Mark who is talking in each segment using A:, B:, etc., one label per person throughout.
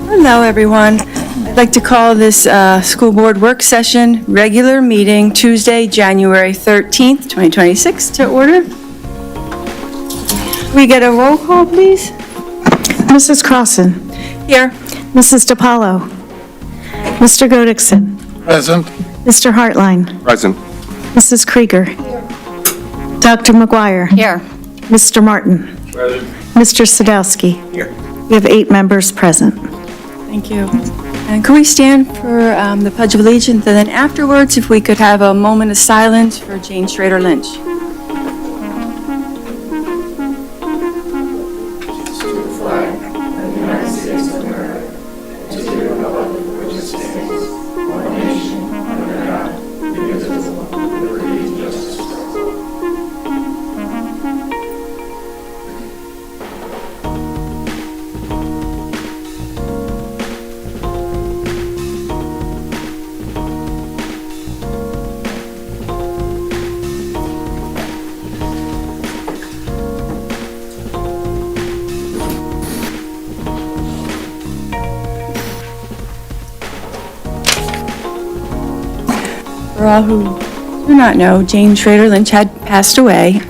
A: Hello, everyone. I'd like to call this school board work session regular meeting Tuesday, January 13th, 2026 to order. Can we get a roll call, please?
B: Mrs. Crossan.
A: Here.
B: Mrs. DiPaolo. Mr. Godikson.
C: Present.
B: Mr. Hartline.
C: Present.
B: Mrs. Krieger. Dr. McGuire.
A: Here.
B: Mr. Martin.
C: Present.
B: Mr. Sadowski.
C: Here.
B: We have 8 members present.
A: Thank you. And can we stand for the Pledge of Allegiance, and then afterwards, if we could have a moment of silence for Jane Schrader Lynch. For all who do not know, Jane Schrader Lynch had passed away.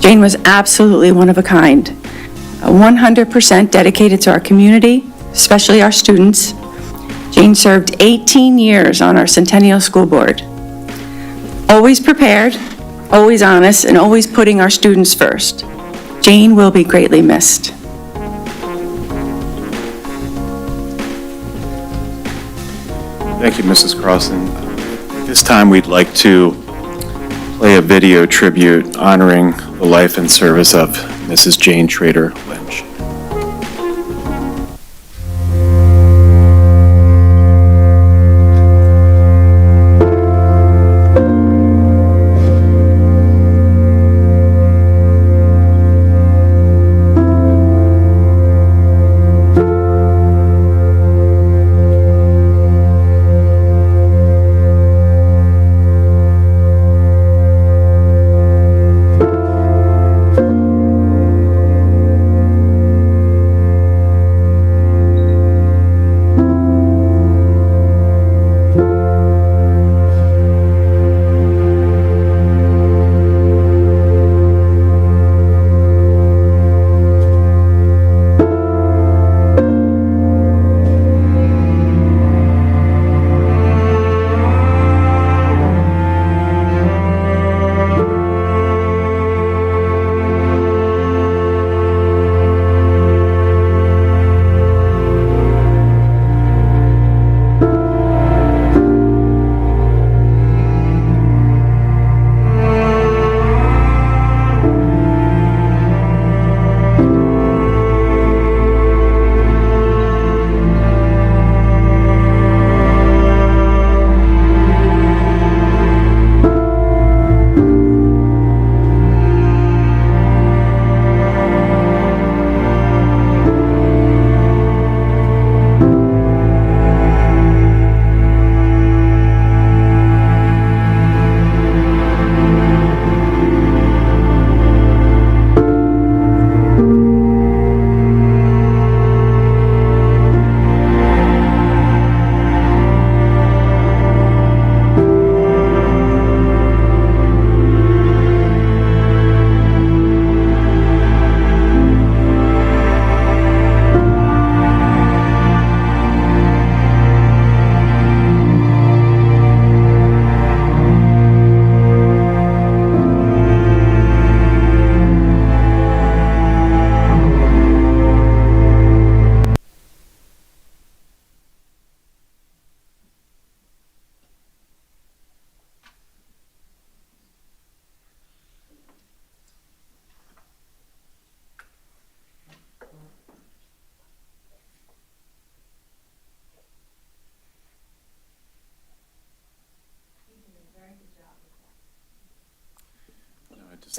A: Jane was absolutely one of a kind, 100% dedicated to our community, especially our students. Jane served 18 years on our Centennial School Board. Always prepared, always honest, and always putting our students first. Jane will be greatly missed.
C: Thank you, Mrs. Crossan. This time we'd like to play a video tribute honoring the life and service of Mrs. Jane Schrader Lynch.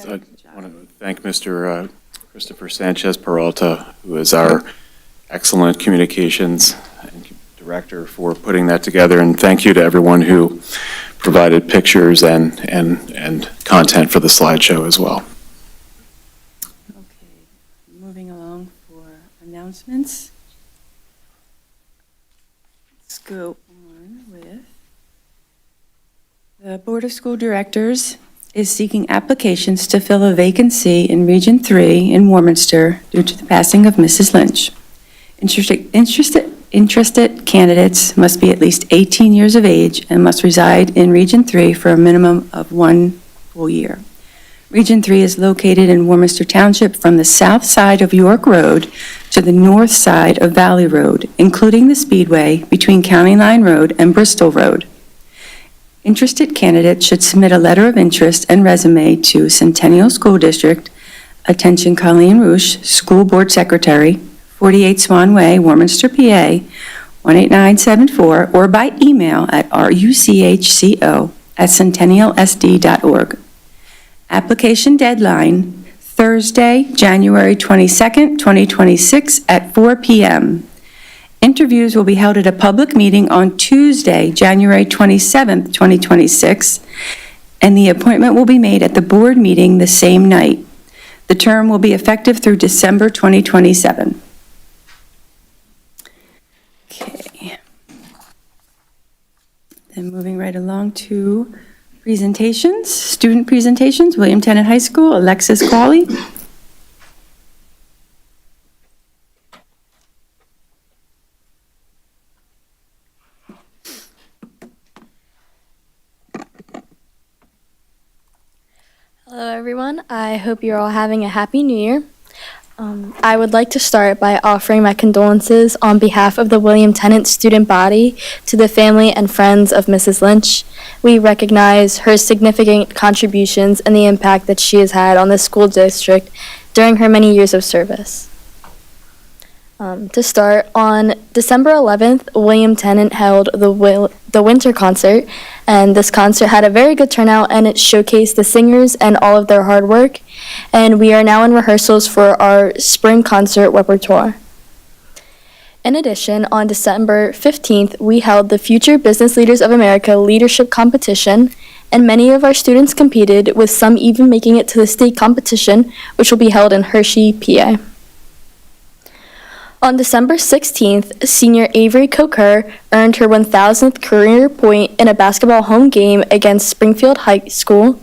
C: I want to thank Mr. Christopher Sanchez Peralta, who is our excellent communications director, for putting that together, and thank you to everyone who provided pictures and content for the slideshow as well.
A: Okay, moving along for announcements. go on with the Board of School Directors is seeking applications to fill a vacancy in Region 3 in Warminster due to the passing of Mrs. Lynch. Interested candidates must be at least 18 years of age and must reside in Region 3 for a minimum of 1 full year. Region 3 is located in Warminster Township from the south side of York Road to the north side of Valley Road, including the Speedway between County Line Road and Bristol Road. Interested candidates should submit a letter of interest and resume to Centennial School District, attention Colleen Roosh, School Board Secretary, 48 Swan Way, Warminster, PA, 18974, or by email at ruchco@centennialsd.org. Application deadline, Thursday, January 22nd, 2026 at 4 p.m. Interviews will be held at a public meeting on Tuesday, January 27th, 2026, and the appointment will be made at the board meeting the same night. The term will be effective through December 2027. Okay. Then moving right along to presentations, student presentations, William Tennant High School, Alexis Cawley.
D: Hello everyone, I hope you're all having a happy new year. I would like to start by offering my condolences on behalf of the William Tennant student body to the family and friends of Mrs. Lynch. We recognize her significant contributions and the impact that she has had on the school district during her many years of service. To start, on December 11th, William Tennant held the winter concert, and this concert had a very good turnout, and it showcased the singers and all of their hard work, and we are now in rehearsals for our spring concert repertoire. In addition, on December 15th, we held the Future Business Leaders of America Leadership Competition, and many of our students competed, with some even making it to the state competition, which will be held in Hershey, PA. On December 16th, senior Avery Coker earned her 1,000th career point in a basketball home game against Springfield High School.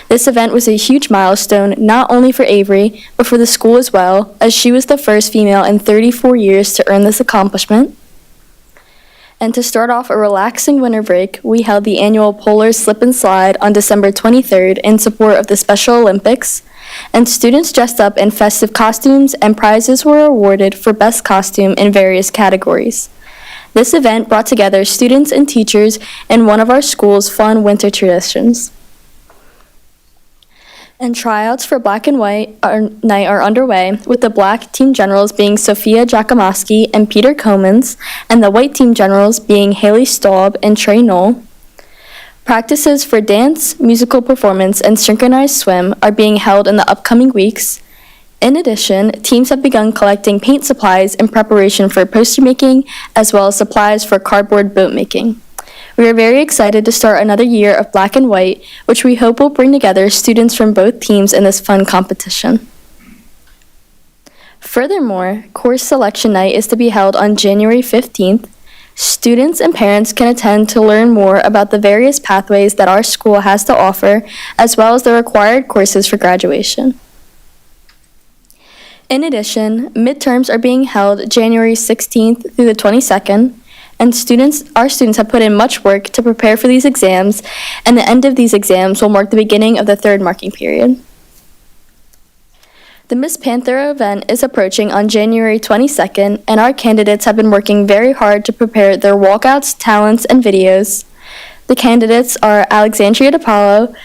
D: This event was a huge milestone not only for Avery, but for the school as well, as she was the first female in 34 years to earn this accomplishment. And to start off a relaxing winter break, we held the annual Polar Slip and Slide on December 23rd in support of the Special Olympics, and students dressed up in festive costumes and prizes were awarded for best costume in various categories. This event brought together students and teachers in one of our school's fun winter traditions. And tryouts for Black and White Night are underway, with the Black team generals being Sophia Giacomoski and Peter Comans, and the White team generals being Haley Staub and Trey Knoll. Practices for dance, musical performance, and synchronized swim are being held in the upcoming weeks. In addition, teams have begun collecting paint supplies in preparation for poster making, as well as supplies for cardboard boat making. We are very excited to start another year of Black and White, which we hope will bring together students from both teams in this fun competition. Furthermore, course selection night is to be held on January 15th. Students and parents can attend to learn more about the various pathways that our school has to offer, as well as the required courses for graduation. In addition, midterms are being held January 16th through the 22nd, and our students have put in much work to prepare for these exams, and the end of these exams will mark the beginning of the third marking period. The Miss Panther event is approaching on January 22nd, and our candidates have been working very hard to prepare their walkouts, talents, and videos. The candidates are Alexandria DePaulo,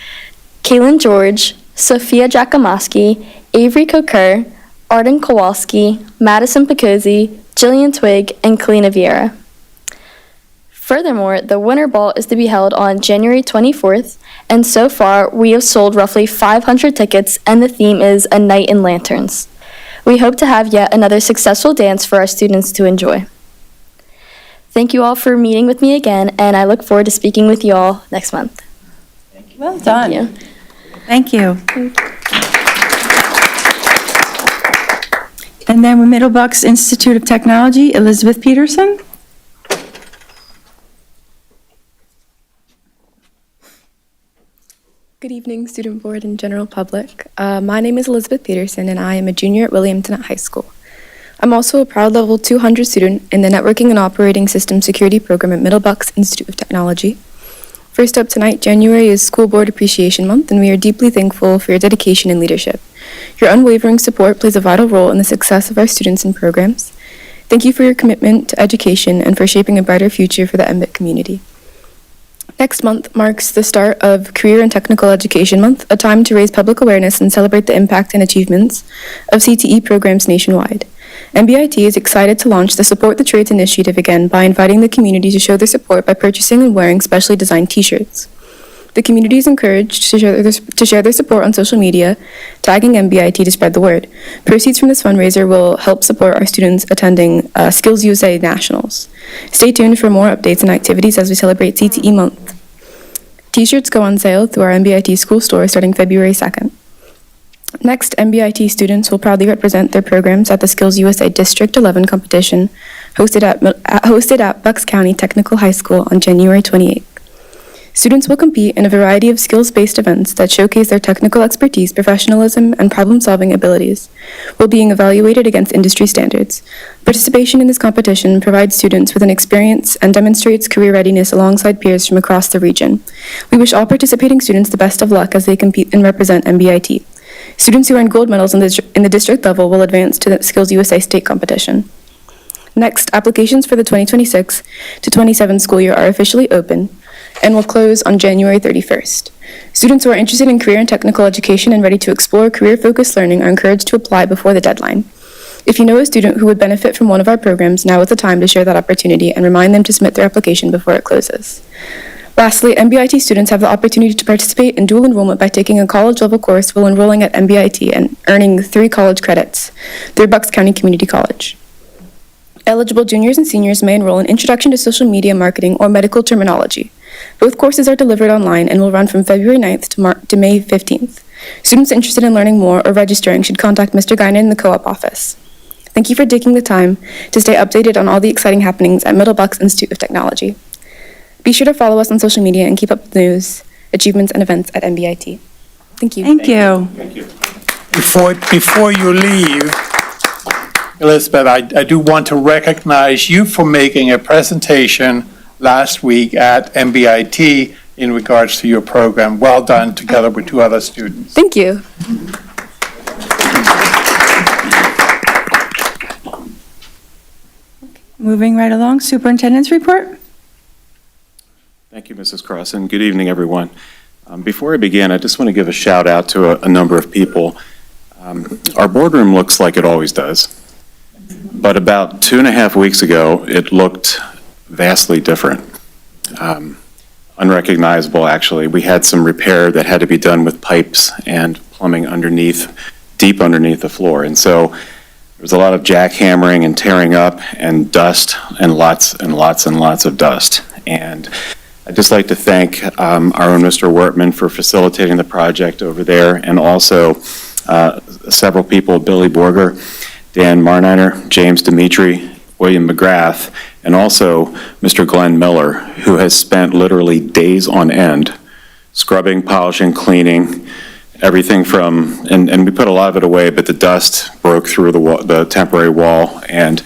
D: Kaylin George, Sophia Giacomoski, Avery Coker, Arden Kowalski, Madison Picozzi, Jillian Twig, and Kalina Vieira. Furthermore, the Winter Ball is to be held on January 24th, and so far we have sold roughly 500 tickets, and the theme is A Night in Lanterns. We hope to have yet another successful dance for our students to enjoy. Thank you all for meeting with me again, and I look forward to speaking with you all next month.
A: Well done.
D: Thank you.
A: Thank you. And then with Middlebucks Institute of Technology, Elizabeth Peterson.
E: Good evening, student board and general public. My name is Elizabeth Peterson, and I am a junior at William Tennant High School. I'm also a proud level 200 student in the Networking and Operating System Security program at Middlebucks Institute of Technology. First up tonight, January is School Board Appreciation Month, and we are deeply thankful for your dedication and leadership. Your unwavering support plays a vital role in the success of our students and programs. Thank you for your commitment to education and for shaping a brighter future for the MBIT community. Next month marks the start of Career and Technical Education Month, a time to raise public awareness and celebrate the impact and achievements of CTE programs nationwide. MBIT is excited to launch the Support the Trades initiative again by inviting the community to show their support by purchasing and wearing specially designed t-shirts. The community is encouraged to share their support on social media, tagging MBIT to spread the word. Proceeds from this fundraiser will help support our students attending Skills USA Nationals. Stay tuned for more updates and activities as we celebrate CTE Month. T-shirts go on sale through our MBIT school store starting February 2nd. Next, MBIT students will proudly represent their programs at the Skills USA District 11 competition hosted at Bucks County Technical High School on January 28th. Students will compete in a variety of skills-based events that showcase their technical expertise, professionalism, and problem-solving abilities, while being evaluated against industry standards. Participation in this competition provides students with an experience and demonstrates career readiness alongside peers from across the region. We wish all participating students the best of luck as they compete and represent MBIT. Students who earn gold medals in the district level will advance to the Skills USA state competition. Next, applications for the 2026 to 27 school year are officially open and will close on January 31st. Students who are interested in career and technical education and ready to explore career-focused learning are encouraged to apply before the deadline. If you know a student who would benefit from one of our programs, now is the time to share that opportunity and remind them to submit their application before it closes. Lastly, MBIT students have the opportunity to participate in dual enrollment by taking a college-level course while enrolling at MBIT and earning 3 college credits through Bucks County Community College. Eligible juniors and seniors may enroll in Introduction to Social Media Marketing or Medical Terminology. Both courses are delivered online and will run from February 9th to May 15th. Students interested in learning more or registering should contact Mr. Guinan in the co-op office. Thank you for taking the time to stay updated on all the exciting happenings at Middlebucks Institute of Technology. Be sure to follow us on social media and keep up with the news, achievements, and events at MBIT. Thank you.
A: Thank you.
C: Thank you.
F: Before you leave, Elizabeth, I do want to recognize you for making a presentation last week at MBIT in regards to your program. Well done, together with 2 other students.
E: Thank you.
A: Moving right along, superintendent's report.
C: Thank you, Mrs. Cross, and good evening, everyone. Before I begin, I just want to give a shout out to a number of people. Our boardroom looks like it always does, but about 2.5 weeks ago, it looked vastly different. Unrecognizable, actually. We had some repair that had to be done with pipes and plumbing deep underneath the floor, and so there was a lot of jackhammering and tearing up and dust and lots and lots and lots of dust. And I'd just like to thank our own Mr. Wortman for facilitating the project over there, and also several people, Billy Borger, Dan Marniner, James Dimitri, William McGrath, and also Mr. Glenn Miller, who has spent literally days on end scrubbing, polishing, cleaning, everything from, and we put a lot of it away, but the dust broke through the temporary wall, and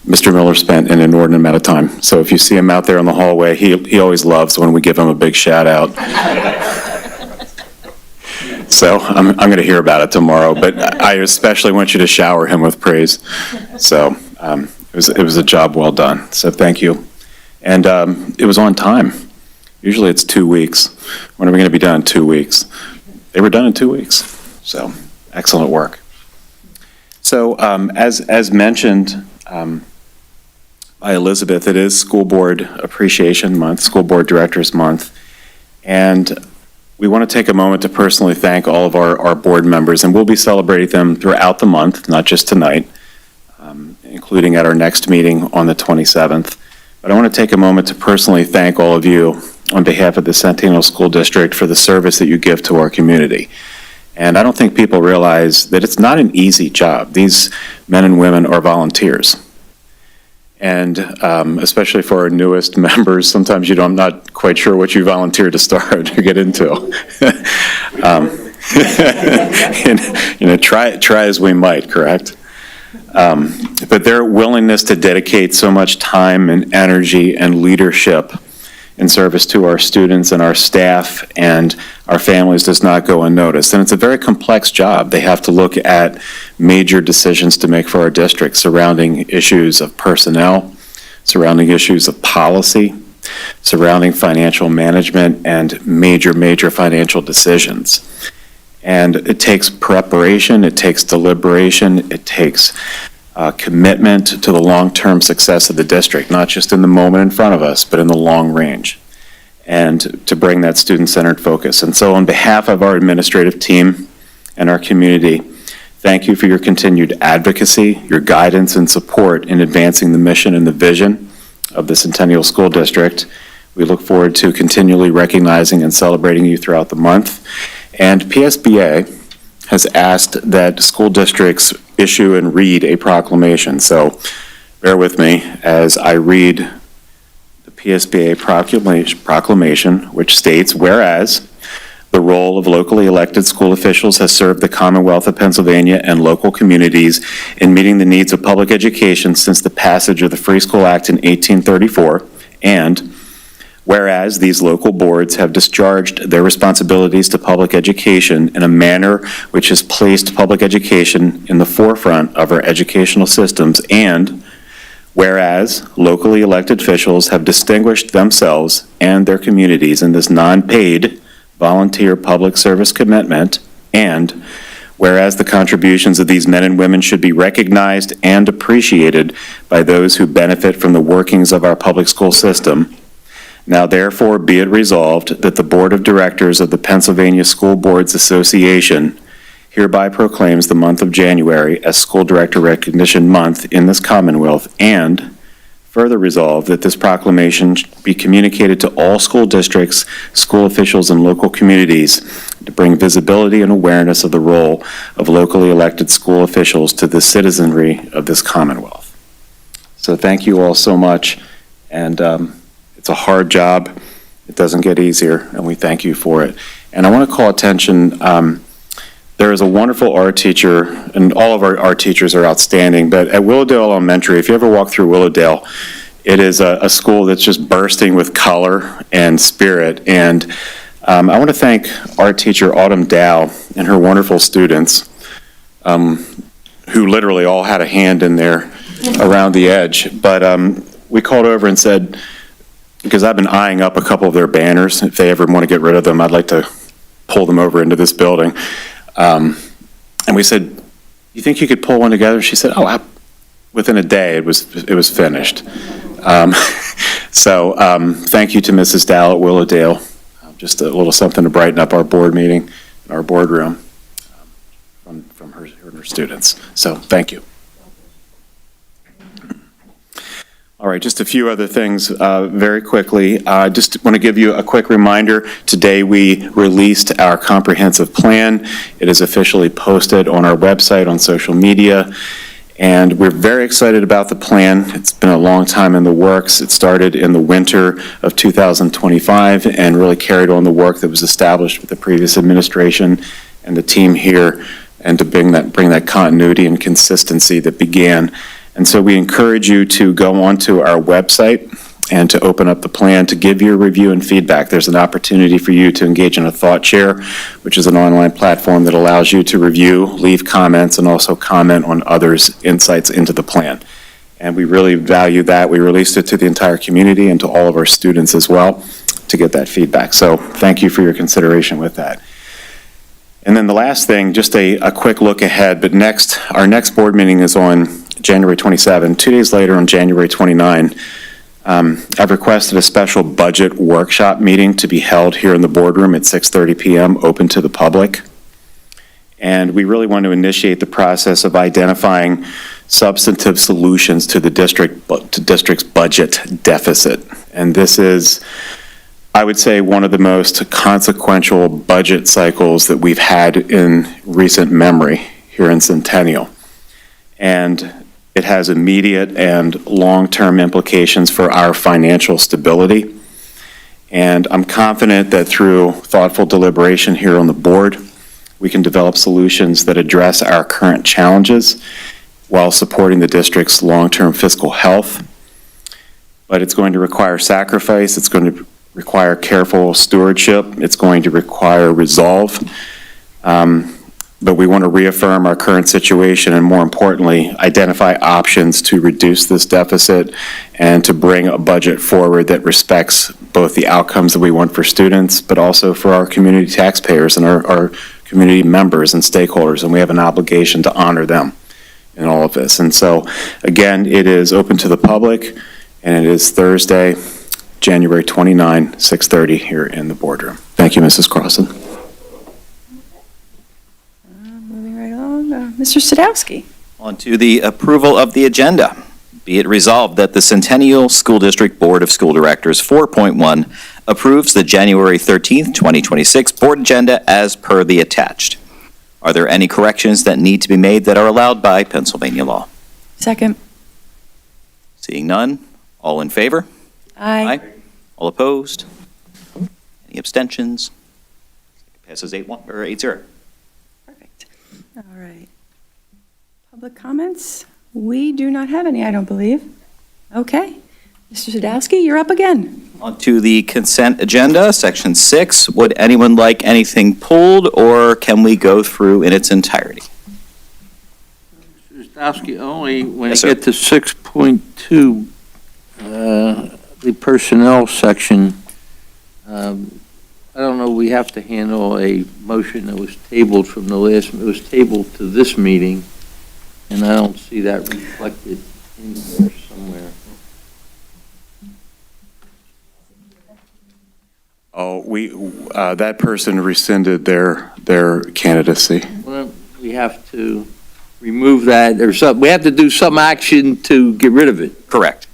C: Mr. Miller spent an inordinate amount of time. So if you see him out there in the hallway, he always loves when we give him a big shout out. So I'm going to hear about it tomorrow, but I especially want you to shower him with praise. So it was a job well done. So thank you. And it was on time. Usually it's 2 weeks. When are we going to be done in 2 weeks? They were done in 2 weeks. So excellent work. So as mentioned by Elizabeth, it is School Board Appreciation Month, School Board Directors Month, and we want to take a moment to personally thank all of our board members, and we'll be celebrating them throughout the month, not just tonight, including at our next meeting on the 27th. But I want to take a moment to personally thank all of you on behalf of the Centennial School District for the service that you give to our community. And I don't think people realize that it's not an easy job. These men and women are volunteers. And especially for our newest members, sometimes I'm not quite sure what you volunteer to start or get into. Try as we might, correct? But their willingness to dedicate so much time and energy and leadership in service to our students and our staff and our families does not go unnoticed. And it's a very complex job. They have to look at major decisions to make for our district surrounding issues of personnel, surrounding issues of policy, surrounding financial management, and major financial decisions. And it takes preparation, it takes deliberation, it takes commitment to the long-term success of the district, not just in the moment in front of us, but in the long range, and to bring that student-centered focus. And so on behalf of our administrative team and our community, thank you for your continued advocacy, your guidance and support in advancing the mission and the vision of the Centennial School District. We look forward to continually recognizing and celebrating you throughout the month. And PSBA has asked that school districts issue and read a proclamation. So bear with me as I read the PSBA proclamation, which states, whereas the role of locally elected school officials has served the Commonwealth of Pennsylvania and local communities in meeting the needs of public education since the passage of the Free School Act in 1834, and whereas these local boards have discharged their responsibilities to public education in a manner which has placed public education in the forefront of our educational systems, and whereas locally elected officials have distinguished themselves and their communities in this non-paid volunteer public service commitment, and whereas the contributions of these men and women should be recognized and appreciated by those who benefit from the workings of our public school system. Now therefore be it resolved that the Board of Directors of the Pennsylvania School Boards Association hereby proclaims the month of January as School Director Recognition Month in this Commonwealth, and further resolved that this proclamation be communicated to all school districts, school officials, and local communities to bring visibility and awareness of the role of locally elected school officials to the citizenry of this Commonwealth. So thank you all so much, and it's a hard job. It doesn't get easier, and we thank you for it. And I want to call attention, there is a wonderful art teacher, and all of our art teachers are outstanding, but at Willowdale Elementary, if you ever walk through Willowdale, it is a school that's just bursting with color and spirit. And I want to thank art teacher Autumn Dow and her wonderful students, who literally all had a hand in there around the edge. But we called over and said, because I've been eyeing up a couple of their banners. If they ever want to get rid of them, I'd like to pull them over into this building. And we said, you think you could pull one together? She said, within a day it was finished. So thank you to Mrs. Dow at Willowdale. Just a little something to brighten up our board meeting, our boardroom from her and her students. So thank you. All right, just a few other things very quickly. Just want to give you a quick reminder. Today we released our comprehensive plan. It is officially posted on our website, on social media, and we're very excited about the plan. It's been a long time in the works. It started in the winter of 2025 and really carried on the work that was established with the previous administration and the team here, and to bring that continuity and consistency that began. And so we encourage you to go onto our website and to open up the plan to give your review and feedback. There's an opportunity for you to engage in a thought share, which is an online platform that allows you to review, leave comments, and also comment on others' insights into the plan. And we really value that. We released it to the entire community and to all of our students as well to get that feedback. So thank you for your consideration with that. And then the last thing, just a quick look ahead, but our next board meeting is on January 27. 2 days later, on January 29, I've requested a special budget workshop meeting to be held here in the boardroom at 6:30 p.m., open to the public. And we really want to initiate the process of identifying substantive solutions to the district's budget deficit. And this is, I would say, one of the most consequential budget cycles that we've had in recent memory here in Centennial. And It has immediate and long-term implications for our financial stability. And I'm confident that through thoughtful deliberation here on the board, we can develop solutions that address our current challenges while supporting the district's long-term fiscal health. But it's going to require sacrifice. It's going to require careful stewardship. It's going to require resolve. But we want to reaffirm our current situation and, more importantly, identify options to reduce this deficit and to bring a budget forward that respects both the outcomes that we want for students, but also for our community taxpayers and our community members and stakeholders, and we have an obligation to honor them in all of this. And so, again, it is open to the public, and it is Thursday, January 29, 6:30 here in the boardroom. Thank you, Mrs. Crossan.
A: Moving right along, Mr. Sadowski.
G: On to the approval of the agenda. Be it resolved that the Centennial School District Board of School Directors 4.1 approves the January 13th, 2026 board agenda as per the attached. Are there any corrections that need to be made that are allowed by Pennsylvania law?
A: Second.
G: Seeing none, all in favor?
A: Aye.
G: All opposed? Any abstentions? Passes 8-1 or 8-0.
A: Perfect. All right. Public comments? We do not have any, I don't believe. Okay. Mr. Sadowski, you're up again.
G: On to the consent agenda, section 6. Would anyone like anything pulled, or can we go through in its entirety?
H: Mr. Stowski, only when
G: Yes,
H: you
G: sir.
H: get to 6.2, the personnel section, I don't know, we have to handle a motion that was tabled from the last, it was tabled to this meeting, and I don't see that reflected in there somewhere.
C: Oh, that person rescinded their candidacy.
H: Well, we have to remove that, or some, we have to do some action to get rid of it,
G: Correct.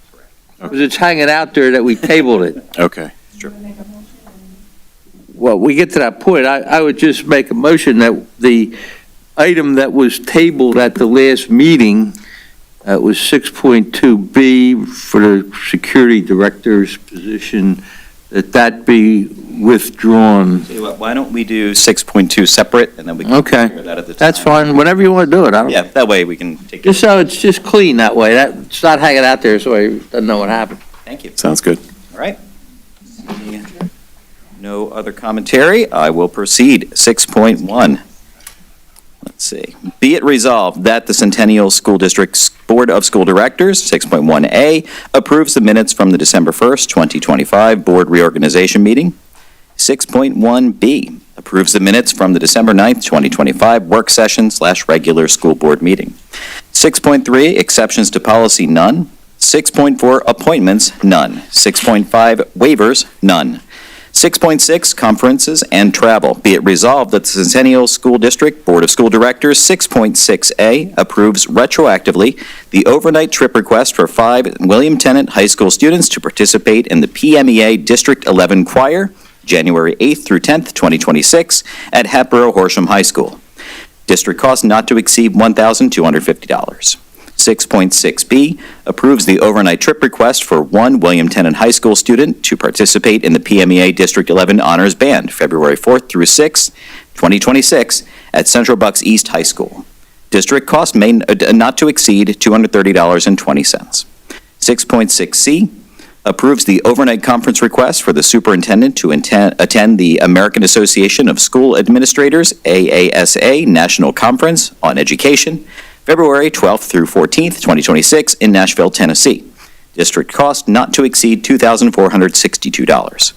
H: because it's hanging out there that we tabled it.
C: Okay.
H: Well, we get to that point, I would just make a motion that the item that was tabled at the last meeting, was 6.2B for the security director's position, that be withdrawn.
G: Tell you what, why don't we do 6.2 separate, and then we can
H: Okay.
G: figure that at the time.
H: That's fine, whenever you want to do it, I don't.
G: Yeah, that way we can take it.
H: Just so it's just clean that way, it's not hanging out there so he doesn't know what happened.
G: Thank you.
C: Sounds good.
G: All right. No other commentary. I will proceed. 6.1. Let's see. Be it resolved that the Centennial School District's Board of School Directors, 6.1A, approves the minutes from the December 1st, 2025 Board Reorganization Meeting. 6.1B, approves the minutes from the December 9th, 2025 Work Session/Regular School Board Meeting. 6.3, exceptions to policy, none. 6.4, appointments, none. 6.5, waivers, none. 6.6, conferences and travel. Be it resolved that the Centennial School District Board of School Directors, 6.6A, approves retroactively the overnight trip request for 5 William Tennant High School students to participate in the PMEA District 11 Choir, January 8th through 10th, 2026, at Hatboro Horsham High School. District cost not to exceed $1,250. 6.6B approves the overnight trip request for 1 William Tennant High School student to participate in the PMEA District 11 Honors Band, February 4th through 6th, 2026, at Central Bucks East High School. District cost may not to exceed $230.20. 6.6C approves the overnight conference request for the superintendent to attend the American Association of School Administrators, AASA, National Conference on Education, February 12th through 14th, 2026, in Nashville, Tennessee. District cost not to exceed $2,462.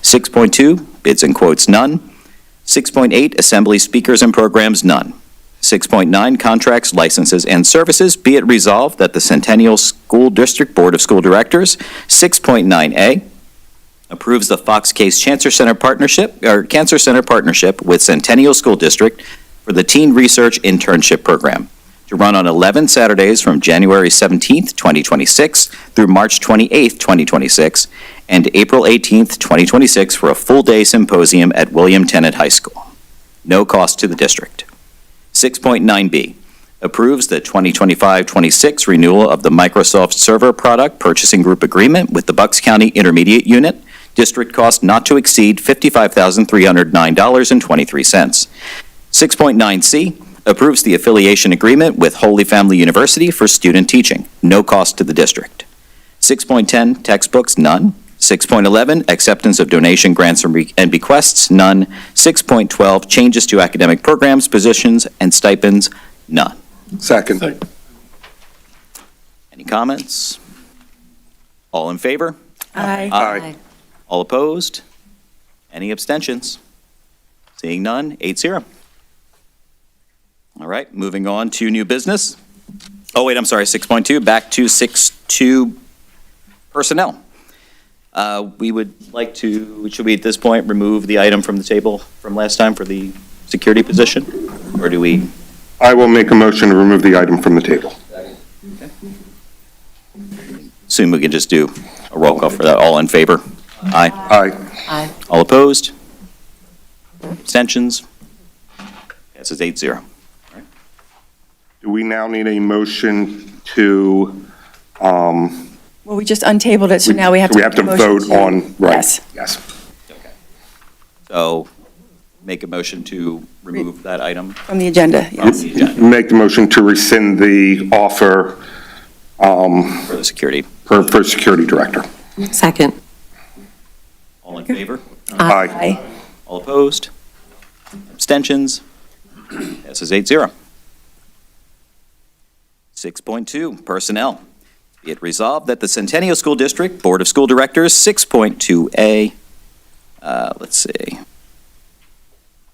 G: 6.2, bids and quotes, none. 6.8, assembly speakers and programs, none. 6.9, contracts, licenses, and services. Be it resolved that the Centennial School District Board of School Directors, 6.9A, approves the Fox Case Cancer Center partnership with Centennial School District for the Teen Research Internship Program, to run on 11 Saturdays from January 17th, 2026 through March 28th, 2026, and April 18th, 2026 for a full-day symposium at William Tennant High School. No cost to the district. 6.9B approves the 2025-26 renewal of the Microsoft Server Product Purchasing Group Agreement with the Bucks County Intermediate Unit, district cost not to exceed $55,309.23. 6.9C, approves the affiliation agreement with Holy Family University for student teaching, no cost to the district. 6.10, textbooks, none. 6.11, acceptance of donation grants and bequests, none. 6.12, changes to academic programs, positions, and stipends, none.
I: Second.
G: Any comments? All in favor?
A: Aye.
I: Aye.
G: All opposed? Any abstentions? Seeing none, 8-0. All right, moving on to new business. Oh, wait, I'm sorry, 6.2, back to 6.2 personnel. We would like to, should we at this point remove the item from the table from last time for the security position? Or do we?
I: I will make a motion to remove the item from the table.
G: Assume we can just do a roll call for that. All in favor? Aye.
I: Aye.
G: All opposed? Abstentions? Passes 8-0.
I: Do we now need a motion to,
A: Well, we just untabled it, so now we have to.
I: we have to
A: make a motion
I: vote on, right?
A: Yes.
I: Yes.
G: So make a motion to remove that item
A: From the agenda,
G: from
A: yes.
G: the agenda
I: Make the motion to rescind the offer
G: for the security.
I: for security director.
B: Second.
G: All in favor?
I: Aye.
A: Aye.
G: All opposed? Abstentions? Passes 8-0. 6.2, personnel. Be it resolved that the Centennial School District Board of School Directors, 6.2A, let's see,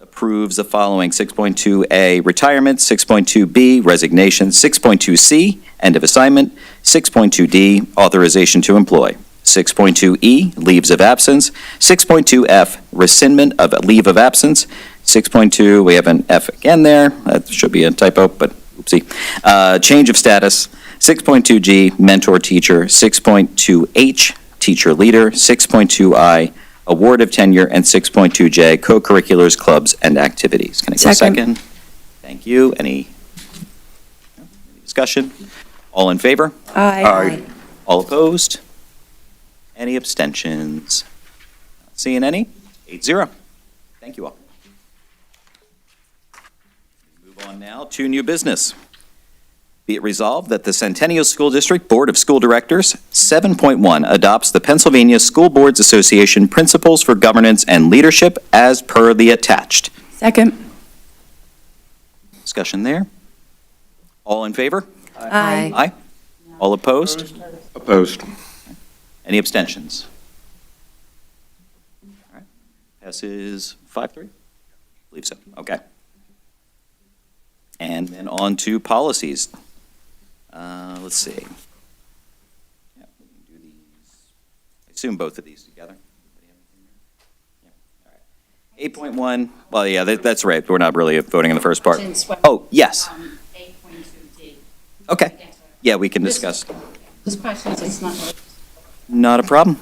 G: approves the following: 6.2A, retirement; 6.2B, resignation; 6.2C, end of assignment; 6.2D, authorization to employ; 6.2E, leaves of absence; 6.2F, rescindment of leave of absence; 6.2, we have an F again there, that should be a typo, but oopsie. Change of status; 6.2G, mentor teacher; 6.2H, teacher leader; 6.2I, award of tenure; and 6.2J, co-curriculars, clubs, and activities. Can I get a
A: Second.
G: second? Thank you. Any discussion? All in favor?
I: Aye.
G: All opposed? Any abstentions? Not seeing any? 8-0. Thank you all. Move on now to new business. Be it resolved that the Centennial School District Board of School Directors, 7.1, adopts the Pennsylvania School Boards Association Principles for Governance and Leadership as per the attached.
A: Second.
G: Discussion there. All in favor?
A: Aye.
G: Aye. All opposed?
I: Opposed.
G: Any abstentions? All right. Passes 5-3? I believe so. Okay. And then on to policies. Let's see. Yeah, we can do these. I assume both of these together. Yeah. All right. 8.1, well, yeah, that's right. We're not really voting on the first part. Oh, yes.
J: 8.2D.
G: Okay. Yeah, we can discuss.
J: This question is not.
G: Not a problem.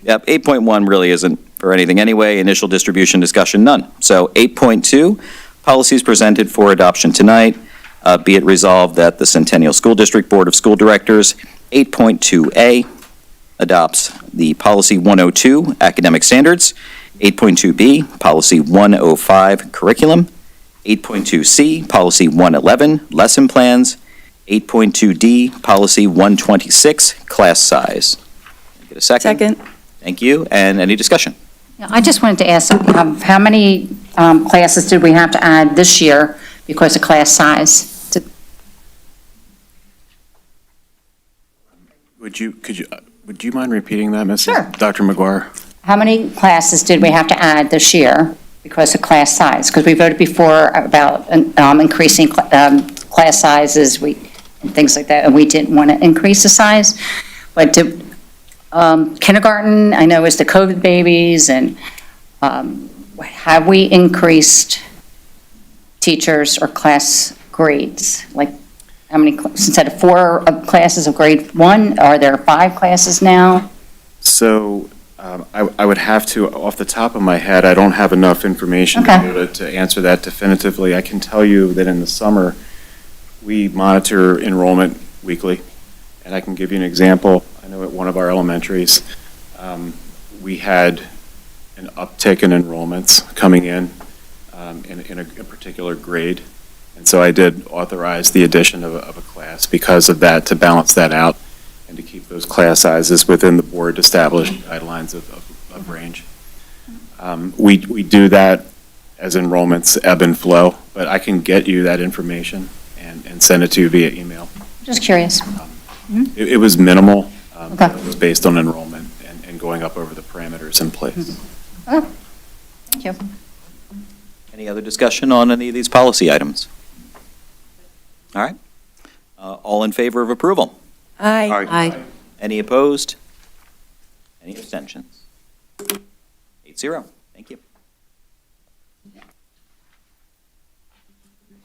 G: Yep, 8.1 really isn't for anything anyway. Initial distribution discussion, none. So 8.2, policies presented for adoption tonight. Be it resolved that the Centennial School District Board of School Directors, 8.2A, adopts the Policy 102, Academic Standards, 8.2B, Policy 105, Curriculum, 8.2C, Policy 111, Lesson Plans, 8.2D, Policy 126, Class Size. Get a second?
A: Second.
G: Thank you. And any discussion?
J: I just wanted to ask, how many classes did we have to add this year because of class size?
C: Would you mind repeating that, Mrs.?
J: Sure.
C: Dr. McGuire?
J: How many classes did we have to add this year because of class size? Because we voted before about increasing class sizes, and things like that, and we didn't want to increase the size. But kindergarten, I know, is the COVID babies, and have we increased teachers or class grades? Like, how many, instead of 4 classes of grade 1, are there 5 classes now?
C: So I would have to, off the top of my head, I don't have enough information
J: Okay.
C: to be able to answer that definitively. I can tell you that in the summer, we monitor enrollment weekly, and I can give you an example. I know at one of our elementaries, we had an uptick in enrollments coming in a particular grade, and so I did authorize the addition of a class because of that, to balance that out and to keep those class sizes within the board-established guidelines of range. We do that as enrollments ebb and flow, but I can get you that information and send it to you via email.
J: Just curious.
C: It was minimal.
J: Okay.
C: It was based on enrollment and going up over the parameters in place.
J: Okay. Thank you.
G: Any other discussion on any of these policy items? All right. All in favor of approval?
A: Aye.
I: Aye.
G: Any opposed? Any abstentions? 8-0. Thank you.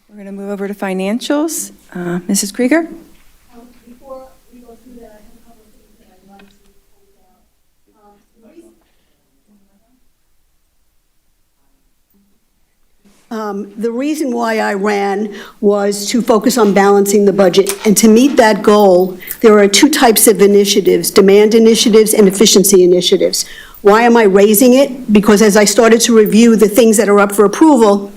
A: We're going to move over to financials. Mrs. Krieger?
K: Before we go through that, I have a couple of things that I'd like to point out. The reason why I ran was to focus on balancing the budget. And to meet that goal, there are two types of initiatives: demand initiatives and efficiency initiatives. Why am I raising it? Because as I started to review the things that are up for approval,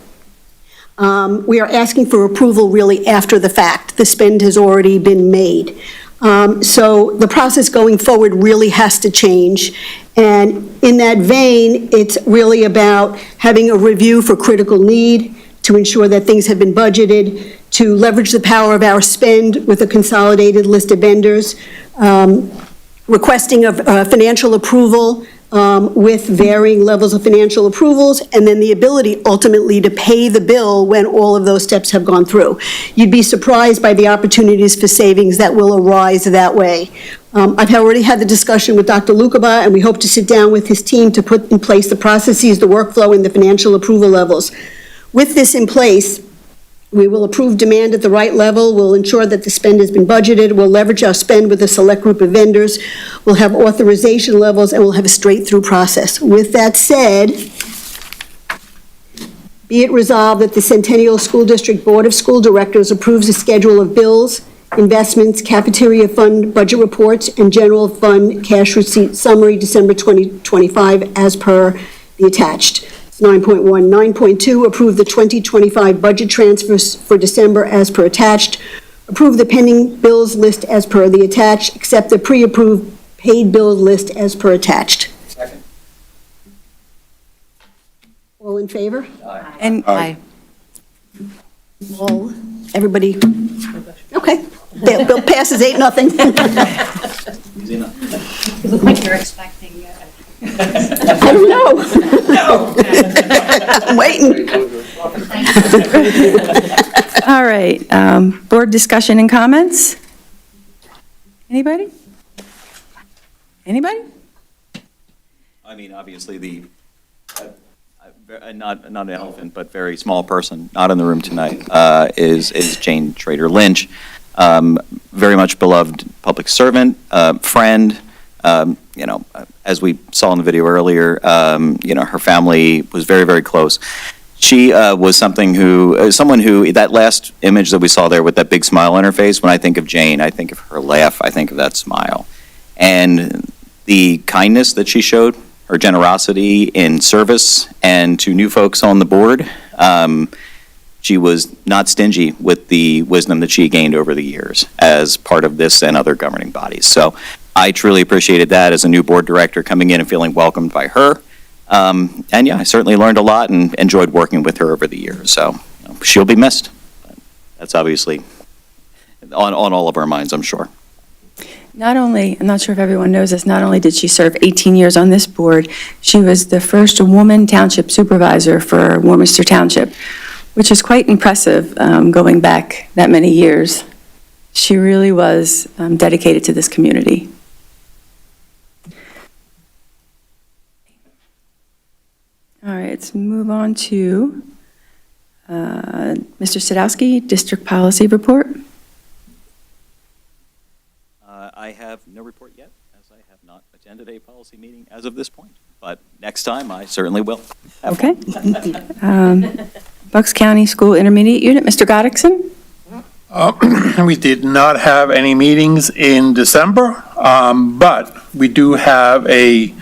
K: we are asking for approval really after the fact. The spend has already been made. So the process going forward really has to change. And in that vein, it's really about having a review for critical need, to ensure that things have been budgeted, to leverage the power of our spend with a consolidated list of vendors, requesting of financial approval with varying levels of financial approvals, and then the ability ultimately to pay the bill when all of those steps have gone through. You'd be surprised by the opportunities for savings that will arise that way. I've already had the discussion with Dr. Lukaba, and we hope to sit down with his team to put in place the processes, the workflow, and the financial approval levels. With this in place, we will approve demand at the right level, we'll ensure that the spend has been budgeted, we'll leverage our spend with a select group of vendors, we'll have authorization levels, and we'll have a straight-through process. With that said, be it resolved that the Centennial School District Board of School Directors approves a schedule of bills, investments, cafeteria fund budget reports, and general fund cash receipt summary December 2025 as per the attached. 9.1. 9.2, approve the 2025 budget transfers for December as per attached. Approve the pending bills list as per the attached, accept the pre-approved paid bill list as per attached.
G: Second.
K: All in favor?
A: And
I: Aye.
K: All, everybody? Okay. Bill passes 8-0.
G: Easy enough.
J: You look like you're expecting
K: I don't know. No. I'm waiting.
A: all right, board discussion and comments? Anybody? Anybody?
G: I mean, obviously, not an elephant, but very small person, not in the room tonight, is Jane Trader Lynch. Very much beloved public servant, friend. As we saw in the video earlier, her family was very, very close. She was someone who, that last image that we saw there with that big smile on her face, when I think of Jane, I think of her laugh, I think of that smile. And the kindness that she showed, her generosity in service and to new folks on the board, she was not stingy with the wisdom that she gained over the years as part of this and other governing bodies. So I truly appreciated that as a new board director, coming in and feeling welcomed by her. And yeah, I certainly learned a lot and enjoyed working with her over the years. So she'll be missed. That's obviously on all of our minds, I'm sure.
A: Not only, I'm not sure if everyone knows this, not only did she serve 18 years on this board, she was the first woman township supervisor for Warminster Township, which is quite impressive going back that many years. She really was dedicated to this community. All right, let's move on to Mr. Sadowski, District Policy Report.
G: I have no report yet, as I have not attended a policy meeting as of this point. But next time, I certainly will.
A: Okay. Bucks County School Intermediate Unit, Mr. Goddixson?
F: We did not have any meetings in December, but we do have a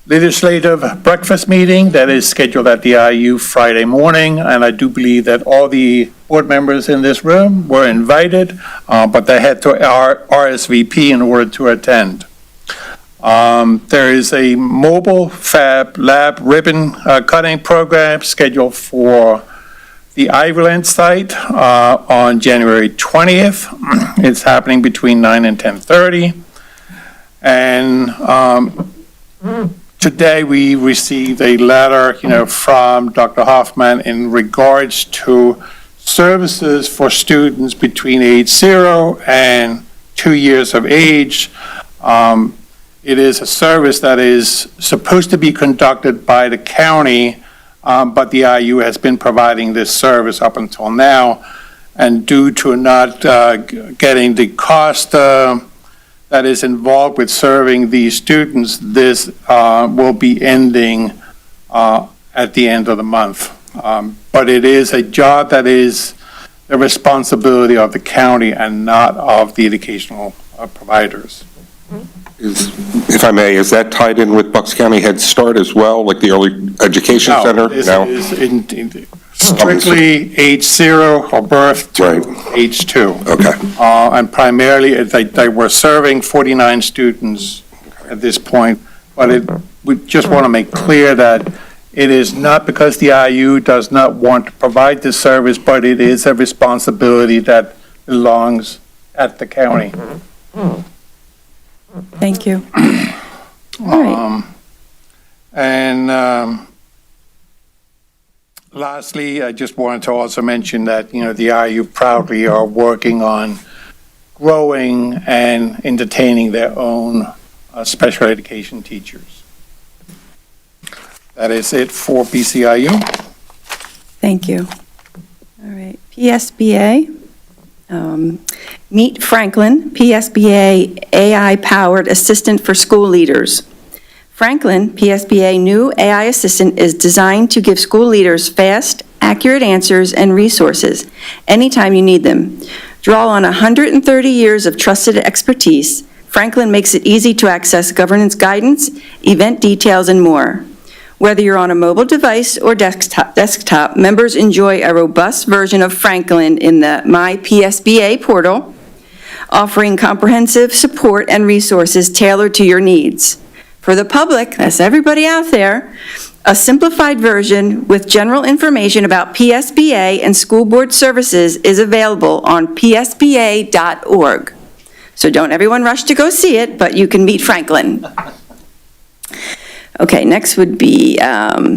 F: legislative breakfast meeting that is scheduled at the IU Friday morning, and I do believe that all the board members in this room were invited, but they had to RSVP in order to attend. There is a mobile fab lab ribbon cutting program scheduled for the Ivyland site on January 20th. It's happening between 9 and 10:30. And today we received a letter, from Dr. Hoffman in regards to services for students between age 0 and 2 years of age. It is a service that is supposed to be conducted by the county, but the IU has been providing this service up until now. And due to not getting the cost that is involved with serving these students, this will be ending at the end of the month. But it is a job that is the responsibility of the county and not of the educational providers.
I: If I may, is that tied in with Bucks County Head Start as well, like the early education center?
F: This is strictly age 0 or birth to age 2.
I: Okay.
F: And primarily, they were serving 49 students at this point, but we just want to make clear that it is not because the IU does not want to provide this service, but it is a responsibility that belongs at the county.
A: Thank you. All right.
F: And lastly, I just wanted to also mention that, the IU proudly are working on growing and entertaining their own special education teachers. That is it for BCIU.
A: Thank you. All right, PSBA. Meet Franklin, PSBA AI-powered assistant for school leaders. Franklin, PSBA new AI assistant, is designed to give school leaders fast, accurate answers and resources anytime you need them. Draw on 130 years of trusted expertise. Franklin makes it easy to access governance guidance, event details, and more. Whether you're on a mobile device or desktop, members enjoy a robust version of Franklin in the My PSBA portal, offering comprehensive support and resources tailored to your needs. For the public, that's everybody out there, a simplified version with general information about PSBA and school board services is available on psba.org. So don't everyone rush to go see it, but you can meet Franklin. Okay, next would be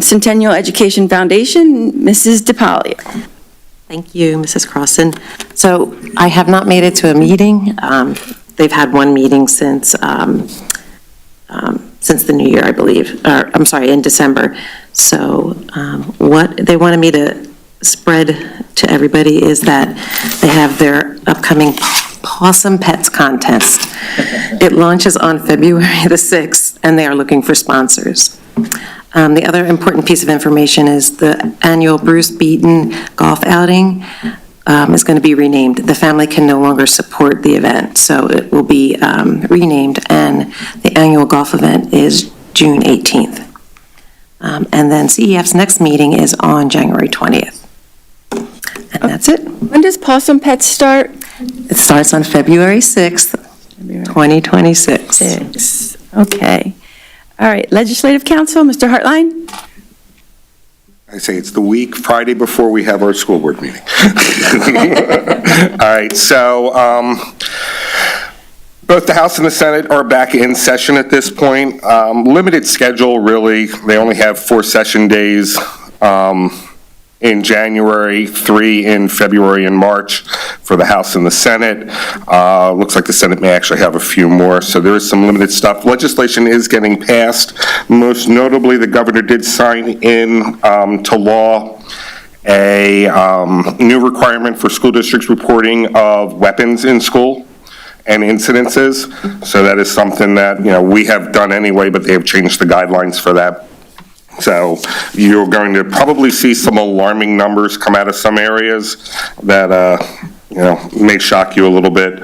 A: Centennial Education Foundation, Mrs. DePalia.
L: Thank you, Mrs. Crossan. So I have not made it to a meeting. They've had one meeting since the new year, I believe, or I'm sorry, in December. So what they wanted me to spread to everybody is that they have their upcoming Possum Pets contest. It launches on February the 6th, and they are looking for sponsors. The other important piece of information is the annual Bruce Beaton golf outing is going to be renamed. The family can no longer support the event, so it will be renamed, and the annual golf event is June 18th. And then CEF's next meeting is on January 20th. And that's it.
A: When does Possum Pets start?
L: It starts on February 6th, 2026.
A: Okay. All right, Legislative Council, Mr. Hartline?
I: I say it's the week, Friday before we have our school board meeting. All right, so both the House and the Senate are back in session at this point. Limited schedule, really. They only have 4 session days in January, 3 in February and March for the House and the Senate. Looks like the Senate may actually have a few more, so there is some limited stuff. Legislation is getting passed. Most notably, the governor did sign in to law a new requirement for school districts reporting of weapons in school and incidences. So that is something that, we have done anyway, but they have changed the guidelines for that. So you're going to probably see some alarming numbers come out of some areas that, may shock you a little bit,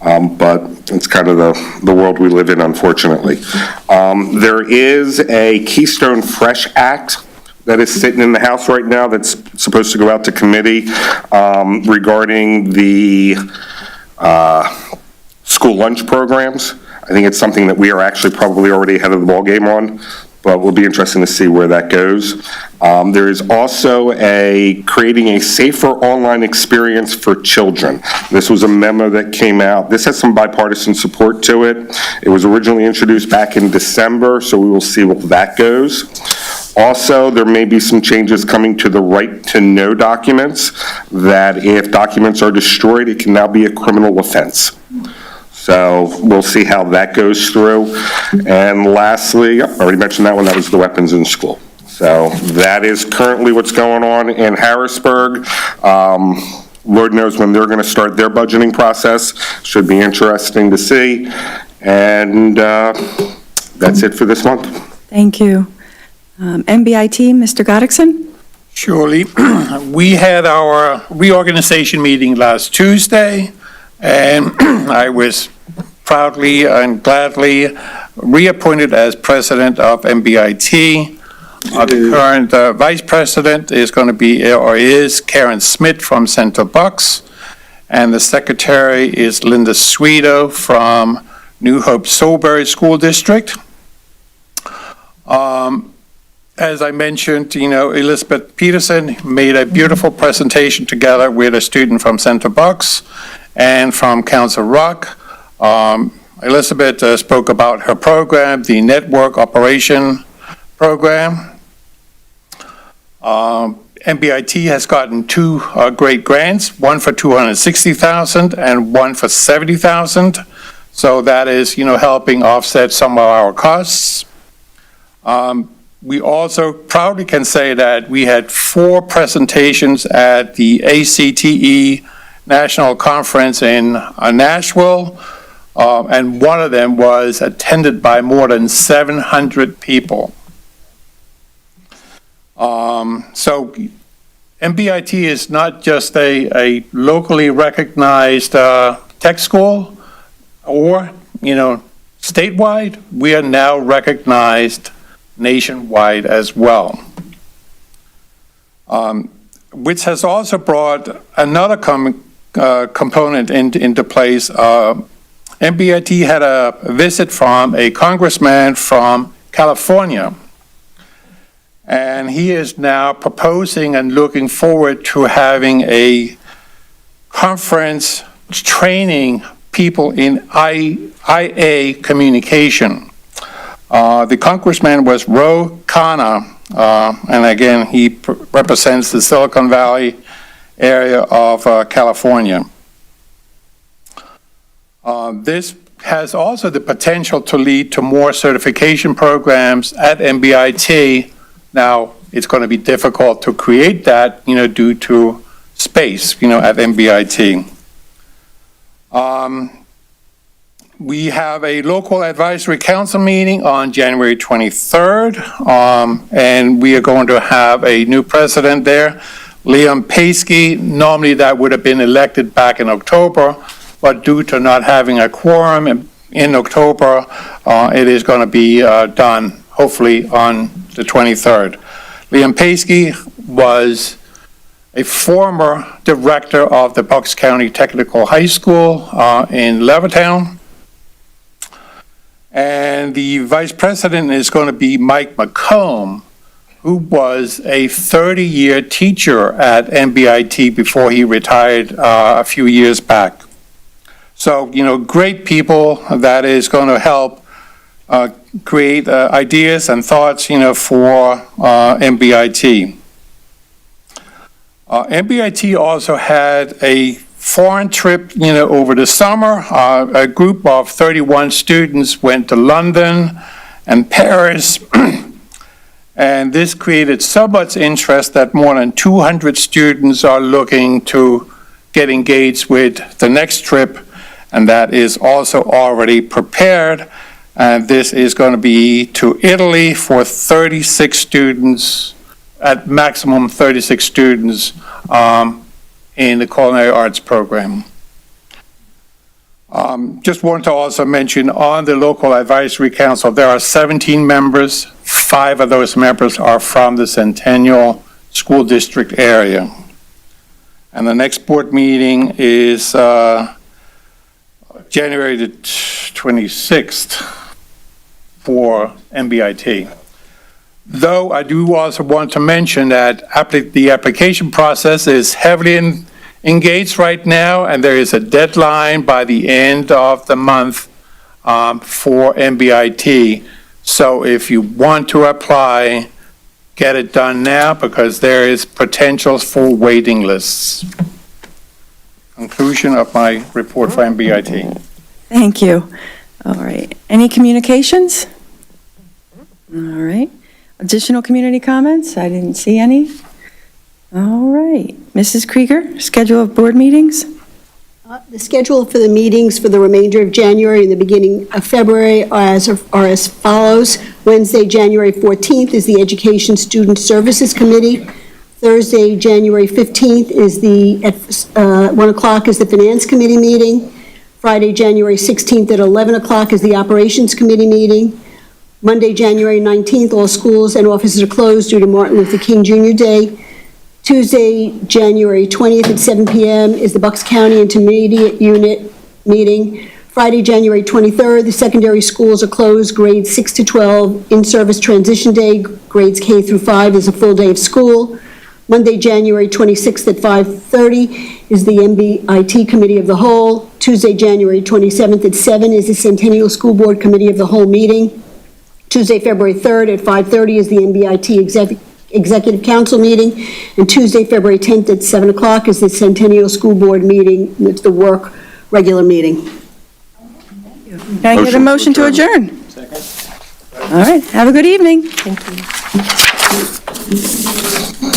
I: but it's kind of the world we live in, unfortunately. There is a Keystone Fresh Act that is sitting in the House right now that's supposed to go out to committee regarding the school lunch programs. I think it's something that we are actually probably already ahead of the ballgame on, but we'll be interesting to see where that goes. There is also creating a safer online experience for children. This was a memo that came out. This has some bipartisan support to it. It was originally introduced back in December, so we will see what that goes. Also, there may be some changes coming to the right to know documents, that if documents are destroyed, it can now be a criminal offense. So we'll see how that goes through. And lastly, I already mentioned that one, that was the weapons in school. So that is currently what's going on in Harrisburg. Lord knows when they're going to start their budgeting process. Should be interesting to see. And that's it for this month.
A: Thank you. MBIT, Mr. Goddixson?
F: Surely. We had our reorganization meeting last Tuesday, and I was proudly and gladly reappointed as president of MBIT. The current vice president is going to be, or is, Karen Smith from Central Bucks, and the secretary is Linda Sweeto from New Hope Soulbury School District. As I mentioned, Elizabeth Peterson made a beautiful presentation together with a student from Central Bucks and from Council Rock. Elizabeth spoke about her program, the Network Operation Program. MBIT has gotten two great grants, one for $260,000 and one for $70,000. So that is, helping offset some of our costs. We also proudly can say that we had 4 presentations at the ACTE National Conference in Nashville, and one of them was attended by more than 700 people. So MBIT is not just a locally recognized tech school or, statewide. We are now recognized nationwide as well, which has also brought another component into place. MBIT had a visit from a congressman from California, and he is now proposing and looking forward to having a conference training people in IA communication. The congressman was Ro Khanna, and again, he represents the Silicon Valley area of California. This has also the potential to lead to more certification programs at MBIT. Now, it's going to be difficult to create that, due to space, at MBIT. We have a local advisory council meeting on January 23rd, and we are going to have a new president there, Liam Paskey. Normally that would have been elected back in October, but due to not having a quorum in October, it is going to be done hopefully on the 23rd. Liam Paskey was a former director of the Bucks County Technical High School in Levittown. And the vice president is going to be Mike McComb, who was a 30-year teacher at MBIT before he retired a few years back. So, great people that is going to help create ideas and thoughts, for MBIT. MBIT also had a foreign trip, over the summer. A group of 31 students went to London and Paris, and this created so much interest that more than 200 students are looking to get engaged with the next trip, and that is also already prepared. And this is going to be to Italy for 36 students, at maximum 36 students, in the culinary arts program. Just want to also mention on the local advisory council, there are 17 members. 5 of those members are from the Centennial School District area. And the next board meeting is January the 26th for MBIT. Though I do also want to mention that the application process is heavily engaged right now, and there is a deadline by the end of the month for MBIT. So if you want to apply, get it done now, because there is potential for waiting lists. Conclusion of my report for MBIT.
A: Thank you. All right. Any communications? All right. Additional community comments? I didn't see any. All right. Mrs. Krieger, schedule of board meetings?
K: The schedule for the meetings for the remainder of January and the beginning of February are as follows. Wednesday, January 14th is the Education Student Services Committee. Thursday, January 15th is at 1 o'clock is the Finance Committee meeting. Friday, January 16th at 11 o'clock is the Operations Committee meeting. Monday, January 19th, all schools and offices are closed due to Martin Luther King Jr. Day. Tuesday, January 20th at 7 p.m. is the Bucks County Intermediate Unit meeting. Friday, January 23rd, the secondary schools are closed, grades 6 to 12, in-service transition day, grades K through 5 is a full day of school. Monday, January 26th at 5:30 is the MBIT Committee of the Whole. Tuesday, January 27th at 7 is the Centennial School Board Committee of the Whole meeting. Tuesday, February 3rd at 5:30 is the MBIT Executive Council meeting, and Tuesday, February 10th at 7 o'clock is the Centennial School Board meeting. It's the work regular meeting.
A: Can I get a motion to adjourn? All right. Have a good evening.
L: Thank you.